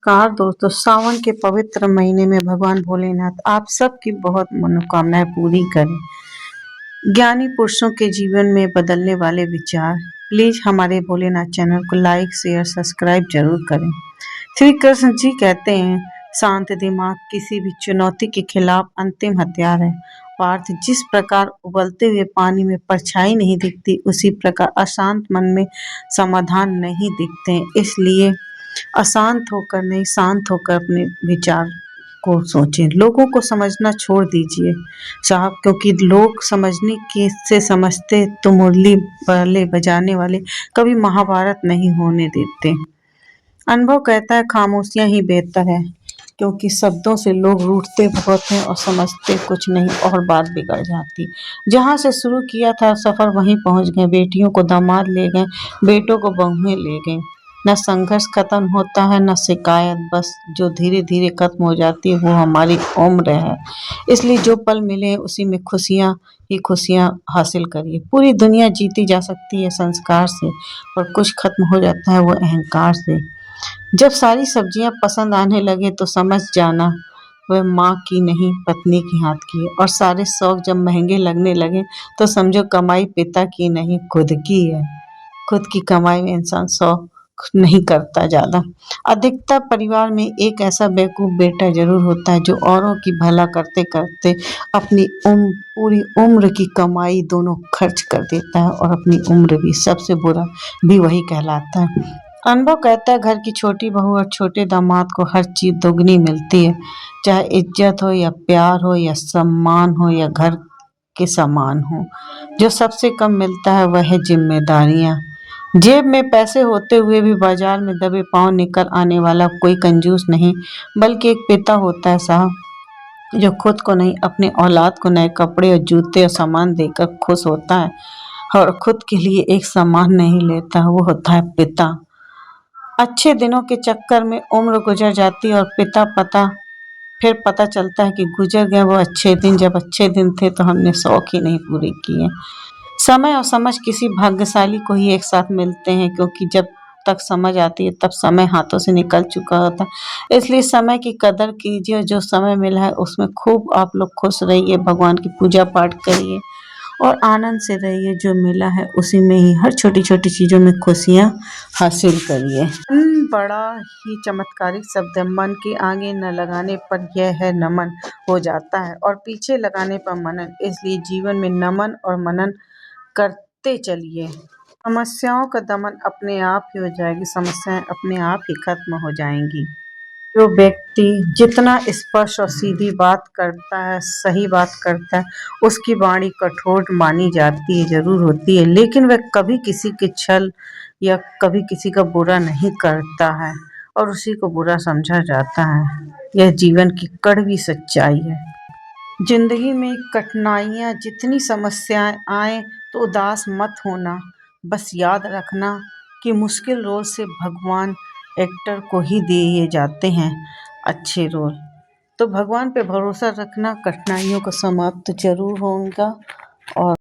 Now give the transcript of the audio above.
नमस्कार दोस्तों, सावन के पवित्र महीने में भगवान भोलेनाथ आप सबकी बहुत मनोकामनाएं पूरी करें। ज्ञानी पुरुषों के जीवन में बदलने वाले विचार, प्लीज हमारे भोलेनाथ चैनल को लाइक शेयर सब्सक्राइब जरूर करें। श्री कृष्ण जी कहते हैं, शांत दिमाग किसी भी चुनौती के खिलाफ अंतिम हथियार है। पार्थ, जिस प्रकार उबलते हुए पानी में परछाई नहीं दिखती, उसी प्रकार अशांत मन में समाधान नहीं दिखते। इसलिए अशांत होकर नहीं, शांत होकर अपने विचार को सोचें। लोगों को समझना छोड़ दीजिए साहब, क्योंकि लोग समझने की से समझते तो मुरली वाले बजाने वाले कभी महाभारत नहीं होने देते। अनुभव कहता है खामोशियां ही बेहतर है, क्योंकि शब्दों से लोग रूठते बहुत हैं और समझते कुछ नहीं और बात बिगड़ जाती। जहाँ से शुरू किया था सफर वहीं पहुँच गए। बेटियों को दामाद ले गए, बेटों को बहुएं ले गए। न संघर्ष खत्म होता है न शिकायत, बस जो धीरे धीरे खत्म हो जाती है वो हमारी उम्र है। इसलिए जो पल मिले हैं उसी में खुशियाँ ही खुशियाँ हासिल करिए। पूरी दुनिया जीती जा सकती है संस्कार से, और कुछ खत्म हो जाता है वो अहंकार से। जब सारी सब्जियां पसंद आने लगे तो समझ जाना वह माँ की नहीं पत्नी की हाथ की है, और सारे शौक जब महंगे लगने लगे तो समझो कमाई पिता की नहीं खुद की है। खुद की कमाई में इंसान शौक नहीं करता ज्यादा। अधिकतर परिवार में एक ऐसा बेवकूफ बेटा जरूर होता है जो औरों की भला करते करते अपनी पूरी उम्र की कमाई दोनों खर्च कर देता है, और अपनी उम्र भी। सबसे बुरा भी वही कहलाता है। अनुभव कहता है घर की छोटी बहू और छोटे दामाद को हर चीज दोगुनी मिलती है, चाहे इज्जत हो या प्यार हो या सम्मान हो या घर के समान हो। जो सबसे कम मिलता है वह है जिम्मेदारियां। जेब में पैसे होते हुए भी बाजार में दबे पांव निकल आने वाला कोई कंजूस नहीं, बल्कि एक पिता होता है साहब, जो खुद को नहीं अपनी औलाद को नए कपड़े और जूते और सामान देकर खुश होता है, और खुद के लिए एक सामान नहीं लेता। वो होता है पिता। अच्छे दिनों के चक्कर में उम्र गुजर जाती है और फिर पता चलता है कि गुजर गए वो अच्छे दिन, जब अच्छे दिन थे तो हमने शौक ही नहीं पूरे किए। समय और समझ किसी भाग्यशाली को ही एक साथ मिलते हैं, क्योंकि जब तक समझ आती है तब समय हाथों से निकल चुका होता है। इसलिए समय की कदर कीजिए। जो समय मिला है उसमें खूब आप लोग खुश रहिए, भगवान की पूजा पाठ करिए और आनंद से रहिए। जो मिला है उसी में ही हर छोटी छोटी चीजों में खुशियां हासिल करिए। मन बड़ा ही चमत्कारिक शब्द है। मन के आगे न लगाने पर यह है नमन हो जाता है, और पीछे लगाने पर मनन। इसलिए जीवन में नमन और मनन करते चलिए। समस्याओं का दमन अपने आप ही हो जाएगी, समस्याएं अपने आप ही खत्म हो जाएंगी। जो व्यक्ति जितना स्पष्ट और सीधी बात करता है, सही बात करता है, उसकी वाणी कठोर मानी जाती है, जरूर होती है, लेकिन वह कभी किसी के छल या कभी किसी का बुरा नहीं करता है, और उसी को बुरा समझा जाता है। यह जीवन की कड़वी सच्चाई है। जिंदगी में कठिनाइयाँ जितनी समस्याएं आए तो उदास मत होना। बस याद रखना कि मुश्किल रोल से भगवान एक्टर को ही दिए जाते हैं अच्छे रोल। तो भगवान पे भरोसा रखना, कठिनाइयों का समाप्त जरूर होगा। और